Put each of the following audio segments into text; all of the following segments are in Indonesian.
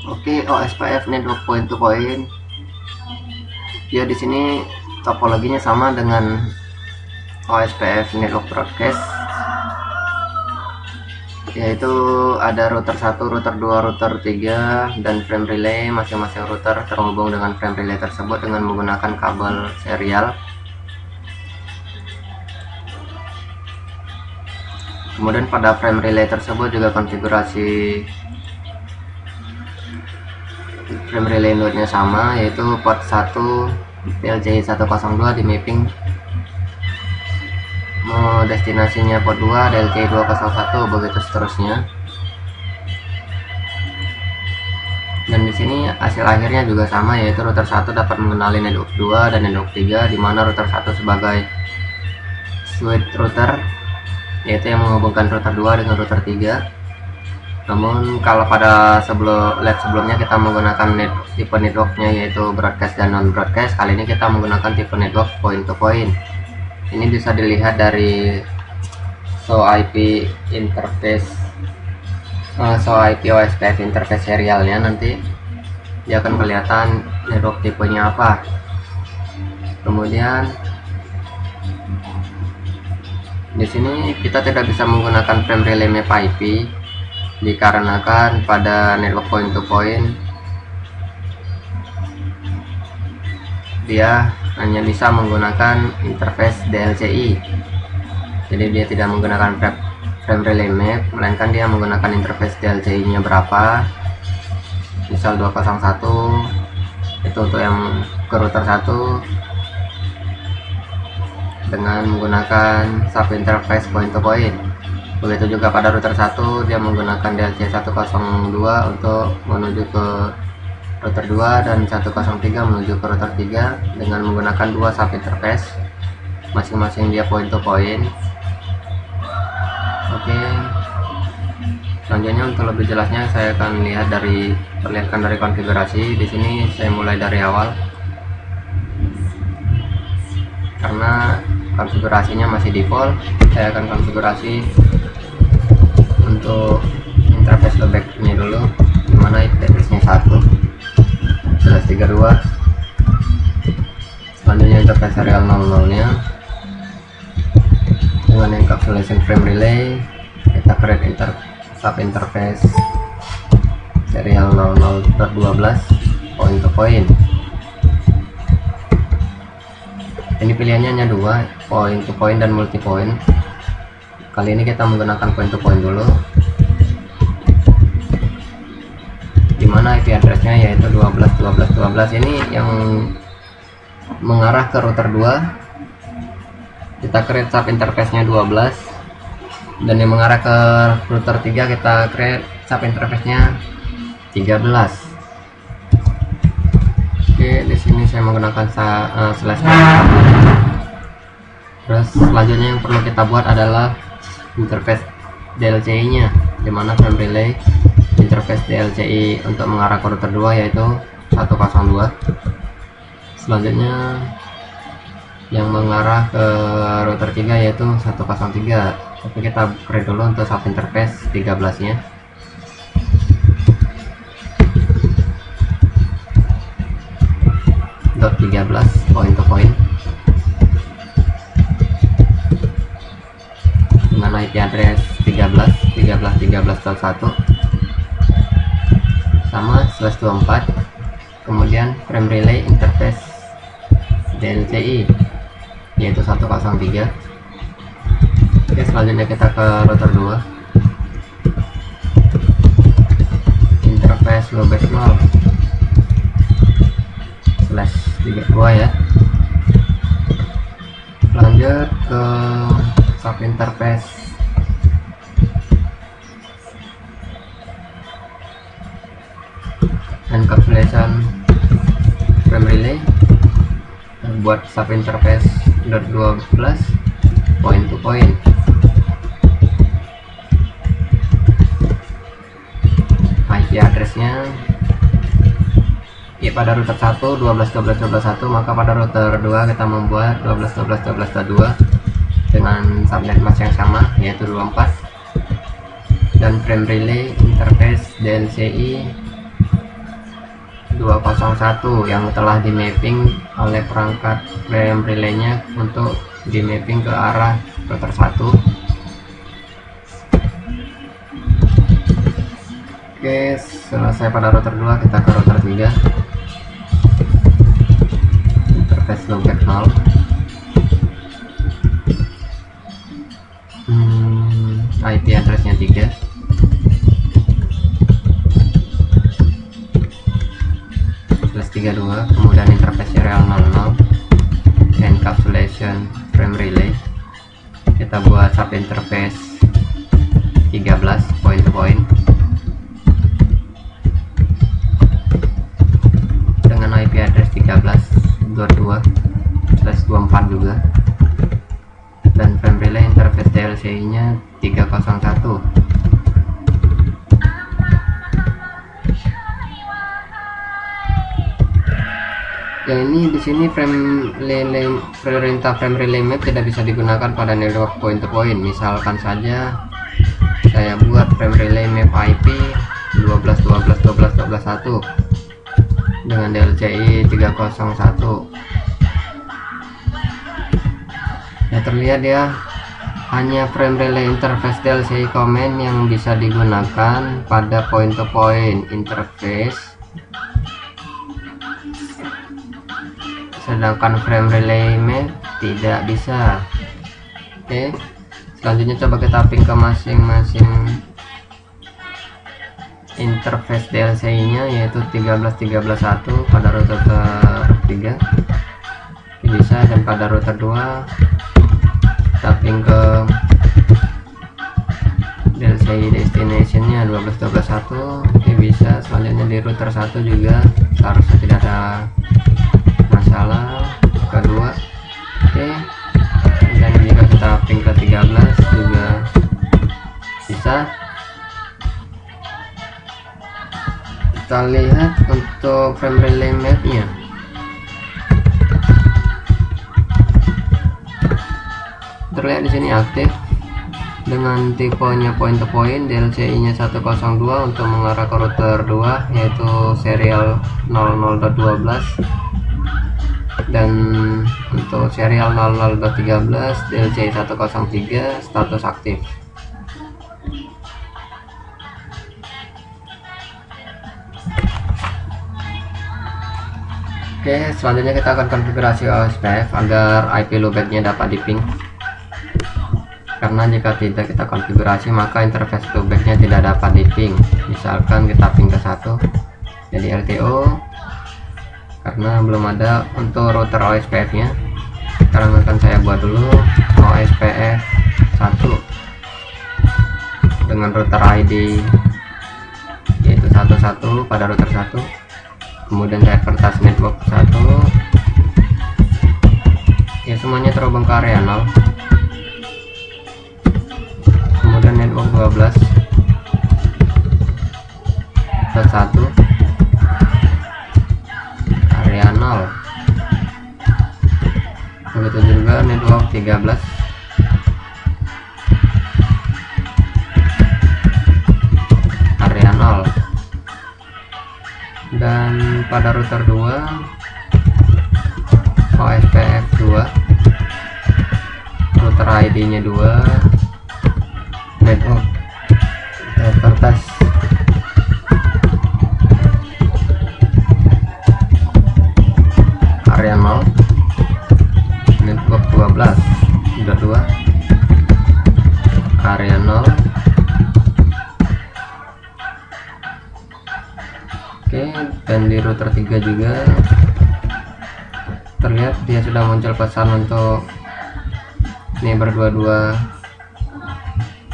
Oke, OSPF network point to point. Ya, di sini topologinya sama dengan OSPF network broadcast, yaitu ada router 1, router 2, router 3 dan frame relay. Masing-masing router terhubung dengan frame relay tersebut dengan menggunakan kabel serial. Kemudian pada frame relay tersebut juga konfigurasi frame relay node-nya sama, yaitu port 1 PLCI 102 di mapping destinasinya port 2 DLCI 201, begitu seterusnya. Dan di sini hasil akhirnya juga sama, yaitu router 1 dapat mengenali network 2 dan network 3, di mana router 1 sebagai switch router, yaitu yang menghubungkan router 2 dengan router 3. Namun kalau pada lab sebelumnya kita menggunakan tipe networknya yaitu broadcast dan non broadcast, kali ini kita menggunakan tipe network point to point. Ini bisa dilihat dari show IP interface, show IP OSPF interface serialnya. Nanti dia akan kelihatan network tipenya apa. Kemudian di sini kita tidak bisa menggunakan frame relay map IP dikarenakan pada network point to point dia hanya bisa menggunakan interface DLCI, jadi dia tidak menggunakan frame relay map, melainkan dia menggunakan interface DLCI nya berapa, misal 201 itu untuk yang ke router 1 dengan menggunakan sub interface point to point. Begitu juga pada router 1 dia menggunakan DLC 102 untuk menuju ke router 2 dan 103 menuju ke router 3 dengan menggunakan dua sub interface, masing-masing dia point to point. Oke, selanjutnya untuk lebih jelasnya saya akan perlihatkan dari konfigurasi. Di sini saya mulai dari awal karena konfigurasinya masih default. Saya akan konfigurasi untuk interface loopback ini dulu, dimana interface nya 1/32. Selanjutnya interface serial 00 nya dengan encapsulation frame relay. Kita create sub interface serial 00/12 point to point. Ini pilihannya hanya dua, point to point dan multi point. Kali ini kita menggunakan point to point dulu, dimana IP addressnya yaitu 12.12.12. Ini yang mengarah ke router 2 kita create sub interface nya 12, dan yang mengarah ke router 3 kita create sub interface nya 13. Oke, di sini saya menggunakan slash. Terus selanjutnya yang perlu kita buat adalah interface DLCI nya, dimana frame relay interface DLCI untuk mengarah ke router 2 yaitu 102. Selanjutnya yang mengarah ke router 3 yaitu 103, tapi kita create dulu untuk sub interface 13 nya. .13 point to point dengan IP address 13.13.13.1 sama /24. Kemudian frame relay interface DLCI yaitu 103. Oke, selanjutnya kita ke router 2, interface loopback 0/32 ya. Lanjut ke sub interface encapsulation frame relay, buat sub interface .12 point to point. IP addressnya ya pada router 1 12.12.12.1, maka pada router 2 kita membuat 12.12.12.2 dengan subnet mask yang sama yaitu 24, dan frame relay interface DLCI 201 yang telah di mapping oleh perangkat frame relay-nya untuk di mapping ke arah router 1. Oke, selesai pada router 2, kita ke router 3. Interface loopback 0. IP addressnya 3. /32, kemudian interface serial 00, encapsulation frame relay. Kita buat sub interface 13 point to point dengan IP address 13.22/24 juga, dan frame relay interface DLC nya 301. Ya, ini di sini perintah frame relay map tidak bisa digunakan pada network point to point. Misalkan saja saya buat frame relay map IP 12.12.12.12.1 dengan DLCI 301. Ya, terlihat ya, hanya frame relay interface DLCI command yang bisa digunakan pada point to point interface, sedangkan frame relay map tidak bisa. Oke, selanjutnya coba kita ping ke masing-masing interface DLC nya, yaitu 13.13.1 pada router 3 bisa, dan pada router 2 kita ping ke DLCI destination nya 12.12.1. Oke, bisa. Selanjutnya di router 1 juga harusnya tidak ada masalah. Kedua, oke, dan jika kita ping ke 13 juga bisa. Kita lihat untuk frame relay map nya, terlihat di sini aktif dengan tipenya point to point, DLCI nya 102 untuk mengarah ke router 2 yaitu serial 00.12, dan untuk serial 00.13 DLCI 103 status aktif. Oke, selanjutnya kita akan konfigurasi OSPF agar IP loopback-nya dapat diping. Karena jika tidak kita konfigurasi, maka interface loopback-nya tidak dapat diping. Misalkan kita ping ke 1 jadi LTO, karena belum ada untuk router OSPF nya. Sekarang akan saya buat dulu OSPF 1 dengan router ID yaitu 11 pada router 1, kemudian saya pertas network 1 ya, semuanya terhubung ke area 0, kemudian network 12 ke 1 area 0, begitu juga network 13 area 0, dan pada router 2 OSPF 2 router ID nya 2 network kertas area 0, network 12 sudah 2 area 0. Oke, dan di router 3 juga terlihat dia sudah muncul pesan untuk neighbor 22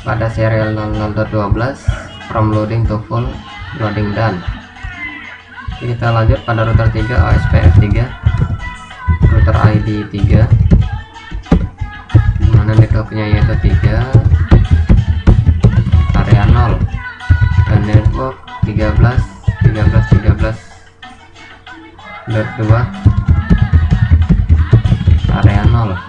pada serial 00.12 from loading to full loading done. Kita lanjut pada router 3 OSPF 3 router ID 3 dimana networknya yaitu 3 area 0, dan network 13 13.13.2 area 0.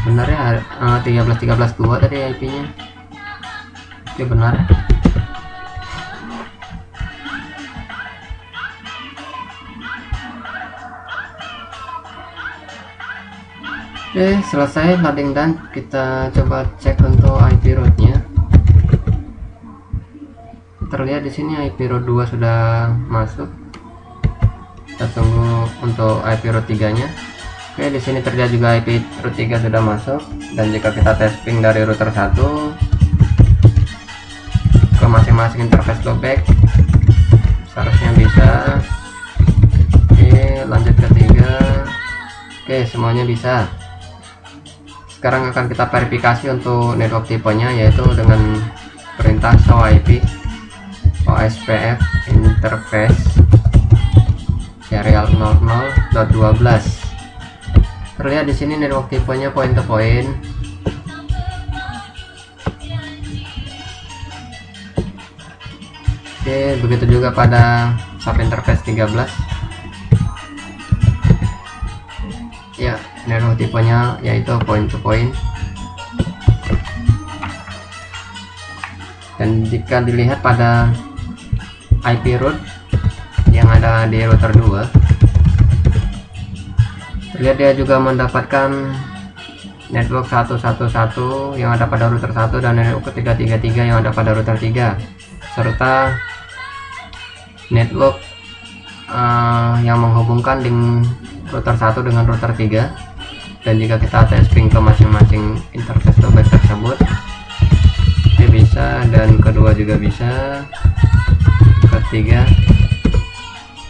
Benar ya, 13.13.2 tadi IP nya. Oke, benar. Oke, selesai loading dan kita coba cek untuk IP rootnya. Terlihat di sini IP root 2 sudah masuk. Kita tunggu untuk IP root 3-nya. Oke, di sini terlihat juga IP root 3 sudah masuk, dan jika kita tes ping dari router 1 ke masing-masing interface loopback seharusnya bisa. Oke, lanjut ke 3. Oke, semuanya bisa. Sekarang akan kita verifikasi untuk network tipenya, yaitu dengan perintah show IP OSPF interface serial 00.12. Terlihat di sini network tipenya point to point. Oke, begitu juga pada sub interface 13. Ya, network tipenya yaitu point to point. Dan jika dilihat pada IP root yang ada di router 2, terlihat dia juga mendapatkan network 111 yang ada pada router 1 dan network 333 yang ada pada router 3, serta network yang menghubungkan dengan router 1 dengan router 3. Dan jika kita tes ping ke masing-masing interface loopback tersebut, ini bisa, dan kedua juga bisa, ketiga.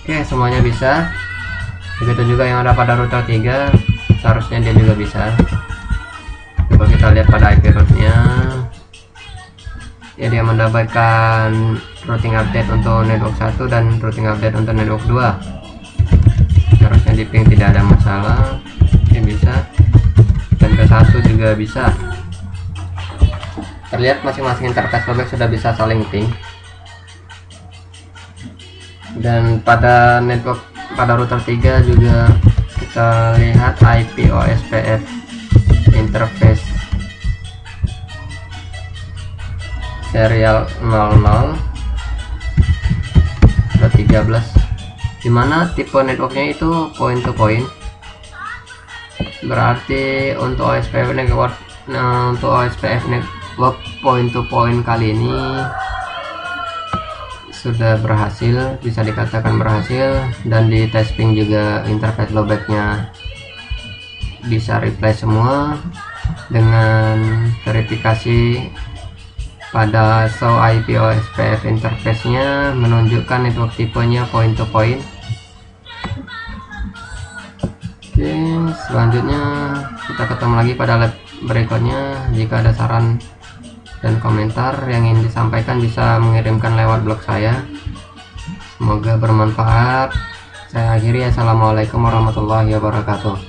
Oke, semuanya bisa. Begitu juga yang ada pada router 3, seharusnya dia juga bisa. Coba kita lihat pada IP rootnya. Ya, dia mendapatkan routing update untuk network 1 dan routing update untuk network 2. Harusnya di ping tidak ada masalah. Ini bisa, dan ke 1 juga bisa. Terlihat masing-masing interface loopback sudah bisa saling ping. Dan pada network pada router 3 juga kita lihat IP OSPF interface serial 00.13, dimana tipe networknya itu point to point. Berarti untuk OSPF network, untuk OSPF network point to point kali ini sudah berhasil, bisa dikatakan berhasil. Dan di testing juga interface loopbacknya bisa reply semua. Dengan verifikasi pada show IP OSPF interface nya menunjukkan network tipenya point to point. Oke, selanjutnya kita ketemu lagi pada lab berikutnya. Jika ada saran dan komentar yang ingin disampaikan bisa mengirimkan lewat blog saya. Semoga bermanfaat. Saya akhiri. Assalamualaikum warahmatullahi wabarakatuh.